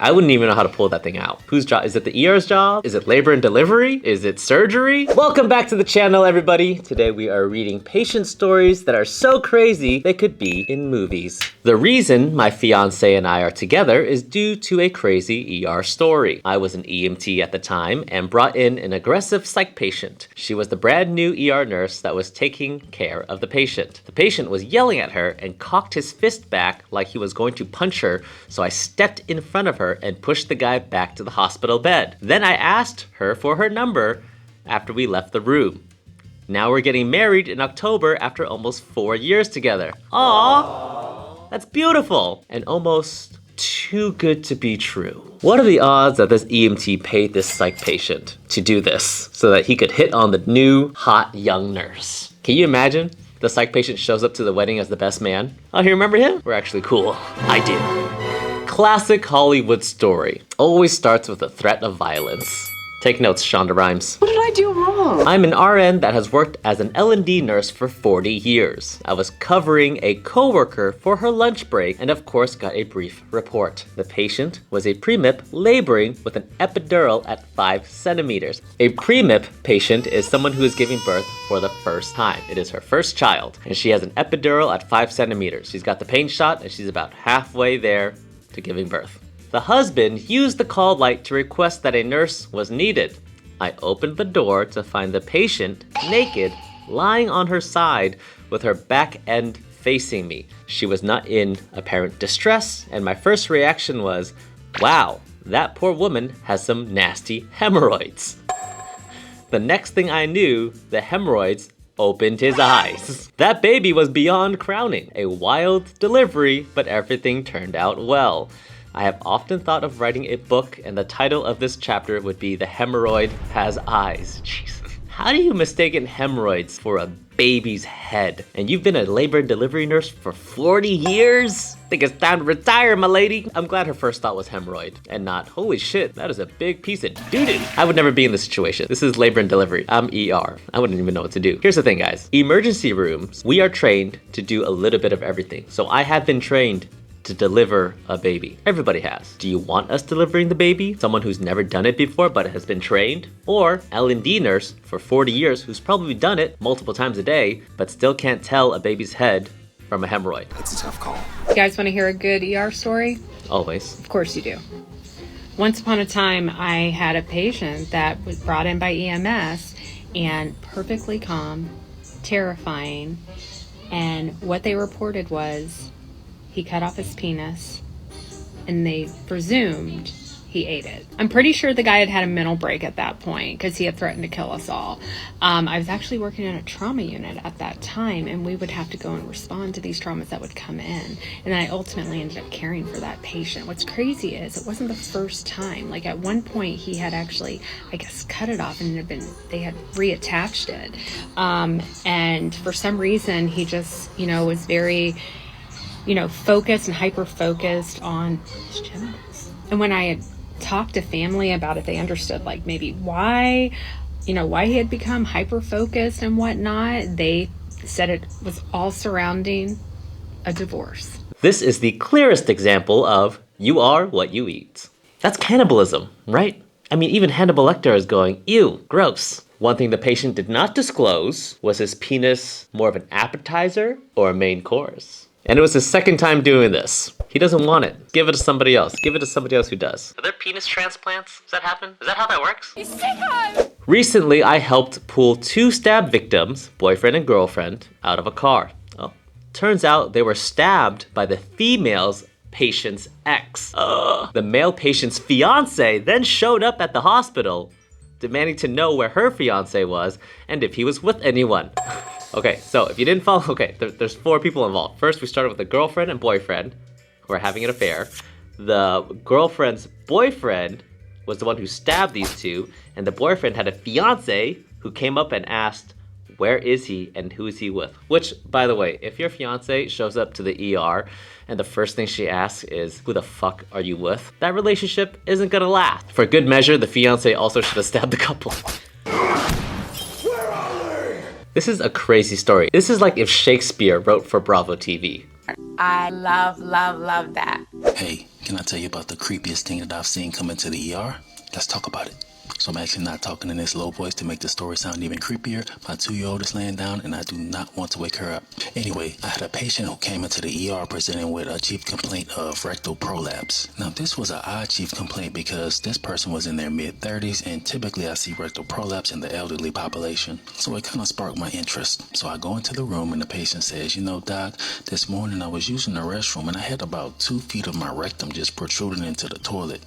I wouldn't even know how to pull that thing out. Whose job? Is it the ER's job? Is it labor and delivery? Is it surgery? Welcome back to the channel, everybody. Today we are reading patient stories that are so crazy they could be in movies. The reason my fiance and I are together is due to a crazy ER story. I was an EMT at the time and brought in an aggressive psych patient. She was the brand new ER nurse that was taking care of the patient. The patient was yelling at her and cocked his fist back like he was going to punch her, so I stepped in front of her and pushed the guy back to the hospital bed. Then I asked her for her number after we left the room. Now we're getting married in October after almost 4 years together. Aww, that's beautiful and almost too good to be true. What are the odds that this EMT paid this psych patient to do this so that he could hit on the new hot young nurse? Can you imagine? The psych patient shows up to the wedding as the best man. Oh, you remember him? We're actually cool. I do. Classic Hollywood story. Always starts with a threat of violence. Take notes, Shonda Rhimes. What did I do wrong? I'm an RN that has worked as an L&D nurse for 40 years. I was covering a coworker for her lunch break and of course got a brief report. The patient was a pre-MIP laboring with an epidural at 5 centimeters. A pre-MIP patient is someone who is giving birth for the first time. It is her first child and she has an epidural at 5 centimeters. She's got the pain shot and she's about halfway there to giving birth. The husband used the call light to request that a nurse was needed. I opened the door to find the patient naked, lying on her side with her back end facing me. She was not in apparent distress, and my first reaction was, wow, that poor woman has some nasty hemorrhoids. The next thing I knew, the hemorrhoids opened his eyes. That baby was beyond crowning. A wild delivery, but everything turned out well. I have often thought of writing a book and the title of this chapter would be The Hemorrhoid Has Eyes. Jesus. How do you mistake hemorrhoids for a baby's head? And you've been a labor and delivery nurse for 40 years? Think it's time to retire, my lady. I'm glad her first thought was hemorrhoid and not, holy shit, that is a big piece of doo-doo. I would never be in this situation. This is labor and delivery. I'm ER. I wouldn't even know what to do. Here's the thing, guys. Emergency rooms, we are trained to do a little bit of everything. So I have been trained to deliver a baby. Everybody has. Do you want us delivering the baby? Someone who's never done it before but has been trained? Or L&D nurse for 40 years who's probably done it multiple times a day but still can't tell a baby's head from a hemorrhoid? That's a tough call. You guys want to hear a good ER story? Always. Of course you do. Once upon a time, I had a patient that was brought in by EMS and perfectly calm, terrifying, and what they reported was he cut off his penis, and they presumed he ate it. I'm pretty sure the guy had had a mental break at that point because he had threatened to kill us all. I was actually working in a trauma unit at that time, and we would have to go and respond to these traumas that would come in. And I ultimately ended up caring for that patient. What's crazy is it wasn't the first time. Like at one point he had actually, I guess, cut it off and they had reattached it. And for some reason he just, was very focused and hyper-focused on his genitals. And when I had talked to family about it, they understood like maybe why he had become hyper-focused and whatnot. They said it was all surrounding a divorce. This is the clearest example of you are what you eat. That's cannibalism, right? I mean, even Hannibal Lecter is going, ew, gross. One thing the patient did not disclose was his penis more of an appetizer or a main course. And it was his second time doing this. He doesn't want it. Give it to somebody else. Give it to somebody else who does. Are there penis transplants? Does that happen? Is that how that works? You sicko! Recently, I helped pull 2 stab victims, boyfriend and girlfriend, out of a car. Oh, turns out they were stabbed by the female's patient's ex. The male patient's fiance then showed up at the hospital, demanding to know where her fiance was and if he was with anyone. Okay, so if you didn't follow, there's 4 people involved. First, we started with the girlfriend and boyfriend who are having an affair. The girlfriend's boyfriend was the one who stabbed these 2, and the boyfriend had a fiance who came up and asked, where is he and who is he with? Which, by the way, if your fiance shows up to the ER and the first thing she asks is, who the fuck are you with? That relationship isn't gonna last. For good measure, the fiance also should have stabbed the couple. This is a crazy story. This is like if Shakespeare wrote for Bravo TV. I love that. Hey, Can I tell you about the creepiest thing that I've seen come into the ER? Let's talk about it. So I'm actually not talking in this low voice to make the story sound even creepier. My 2-year-old is laying down and I do not want to wake her up. Anyway, I had a patient who came into the ER presenting with a chief complaint of rectal prolapse. Now this was an odd chief complaint because this person was in their mid-30s and typically I see rectal prolapse in the elderly population. So it kind of sparked my interest. So I go into the room and the patient says, you know, doc, this morning I was using the restroom and I had about 2 feet of my rectum just protruding into the toilet.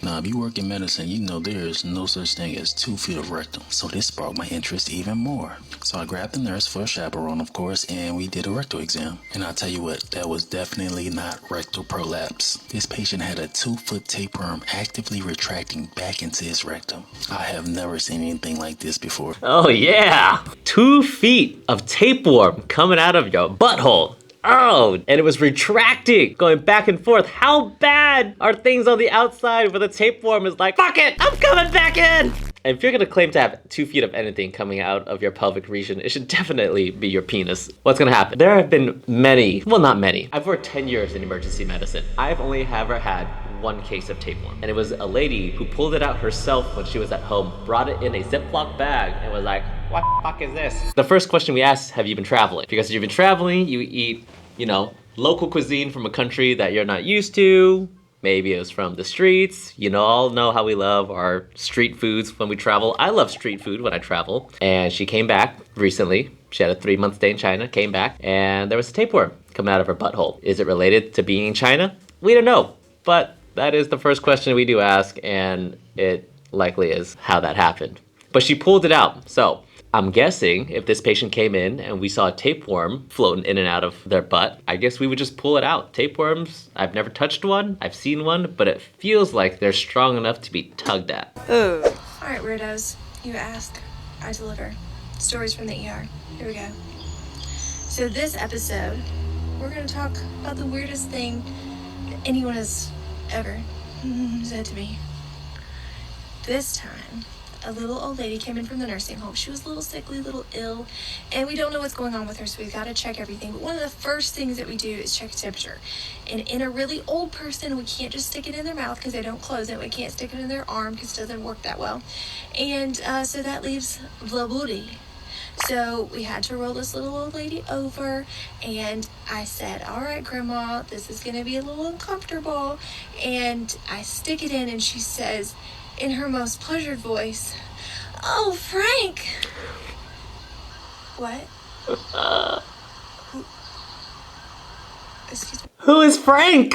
Now, if you work in medicine, you know there is no such thing as 2 feet of rectum. So this sparked my interest even more. So I grabbed the nurse for a chaperone, of course, and we did a rectal exam. And I'll tell you what, that was definitely not rectal prolapse. This patient had a 2-foot tapeworm actively retracting back into his rectum. I have never seen anything like this before. Oh yeah! 2 feet of tapeworm coming out of your butthole. Oh, and it was retracting, going back and forth. How bad are things on the outside where the tapeworm is like, fuck it, I'm coming back in? And if you're gonna claim to have 2 feet of anything coming out of your pelvic region, it should definitely be your penis. What's gonna happen? There have been many, well not many. I've worked 10 years in emergency medicine. I've only ever had 1 case of tapeworm. And it was a lady who pulled it out herself when she was at home, brought it in a Ziploc bag, and was like, what the fuck is this? The first question we asked, have you been traveling? Because if you've been traveling, you eat, you know, local cuisine from a country that you're not used to. Maybe it was from the streets. You know, all know how we love our street foods when we travel. I love street food when I travel. And she came back recently. She had a 3-month stay in China, came back, and there was a tapeworm coming out of her butthole. Is it related to being in China? We don't know, but that is the first question we do ask, and it likely is how that happened. But she pulled it out, so I'm guessing if this patient came in and we saw a tapeworm floating in and out of their butt, I guess we would just pull it out. Tapeworms, I've never touched one, I've seen one, but it feels like they're strong enough to be tugged at. All right, weirdos, you ask, I deliver. Stories from the ER. Here we go. So this episode, we're gonna talk about the weirdest thing that anyone has ever said to me. This time, a little old lady came in from the nursing home. She was a little sickly, a little ill, and we don't know what's going on with her, so we've got to check everything. But one of the first things that we do is check temperature. And in a really old person, we can't just stick it in their mouth because they don't close it. We can't stick it in their arm because it doesn't work that well. And so that leaves the booty. So we had to roll this little old lady over, and I said, all right, Grandma, this is going to be a little uncomfortable. And I stick it in, and she says, in her most pleasured voice, oh, Frank. What? Excuse me. Who is Frank?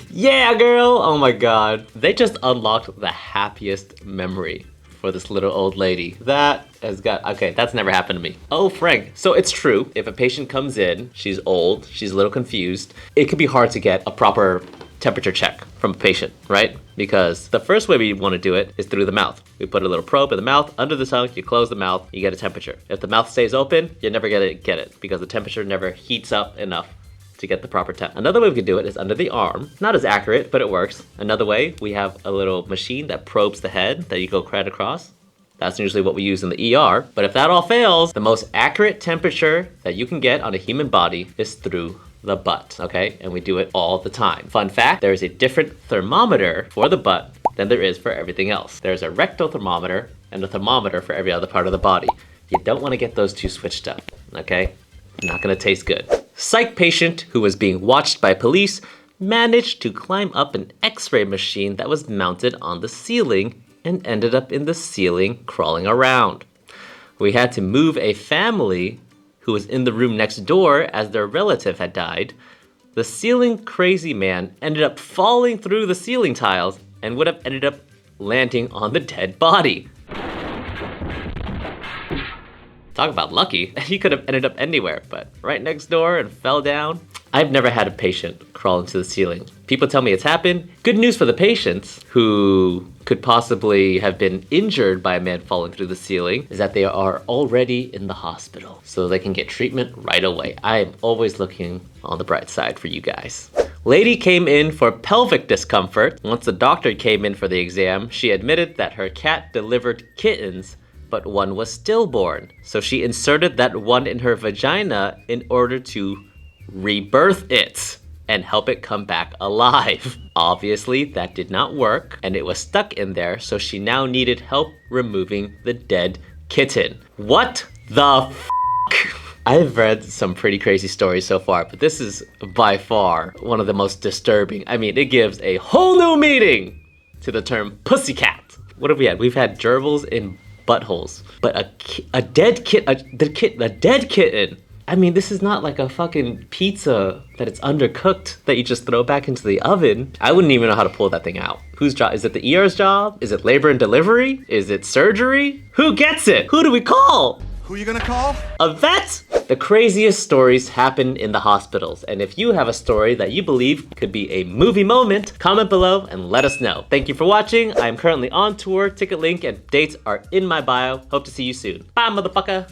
Yeah, girl. Oh my God. They just unlocked the happiest memory for this little old lady. That has got, okay, that's never happened to me. Oh, Frank. So it's true. If a patient comes in, she's old, she's a little confused, it can be hard to get a proper temperature check from a patient, right? Because the first way we want to do it is through the mouth. We put a little probe in the mouth, under the tongue, you close the mouth, you get a temperature. If the mouth stays open, you're never gonna get it because the temperature never heats up enough to get the proper temp. Another way we can do it is under the arm. Not as accurate, but it works. Another way, we have a little machine that probes the head that you go right across. That's usually what we use in the ER. But if that all fails, the most accurate temperature that you can get on a human body is through the butt, okay? And we do it all the time. Fun fact, there is a different thermometer for the butt than there is for everything else. There's a rectal thermometer and a thermometer for every other part of the body. You don't want to get those two switched up, okay? Not gonna taste good. Psych patient who was being watched by police managed to climb up an x-ray machine that was mounted on the ceiling and ended up in the ceiling crawling around. We had to move a family who was in the room next door as their relative had died. The ceiling crazy man ended up falling through the ceiling tiles and would have ended up landing on the dead body. Talk about lucky. He could have ended up anywhere, but right next door and fell down. I've never had a patient crawl into the ceiling. People tell me it's happened. Good news for the patients who could possibly have been injured by a man falling through the ceiling is that they are already in the hospital, so they can get treatment right away. I am always looking on the bright side for you guys. Lady came in for pelvic discomfort. Once the doctor came in for the exam, she admitted that her cat delivered kittens, but one was stillborn. So she inserted that one in her vagina in order to rebirth it and help it come back alive. Obviously, that did not work, and it was stuck in there, so she now needed help removing the dead kitten. What the f***? I've read some pretty crazy stories so far, but this is by far one of the most disturbing. I mean, it gives a whole new meaning to the term pussycat. What have we had? We've had gerbils in buttholes, but a dead kitten. I mean, this is not like a fucking pizza that it's undercooked that you just throw back into the oven. I wouldn't even know how to pull that thing out. Whose job? Is it the ER's job? Is it labor and delivery? Is it surgery? Who gets it? Who do we call? Who you gonna call? A vet? The craziest stories happen in the hospitals, and if you have a story that you believe could be a movie moment, comment below and let us know. Thank you for watching. I am currently on tour. Ticket link and dates are in my bio. Hope to see you soon. Bye, motherfucker.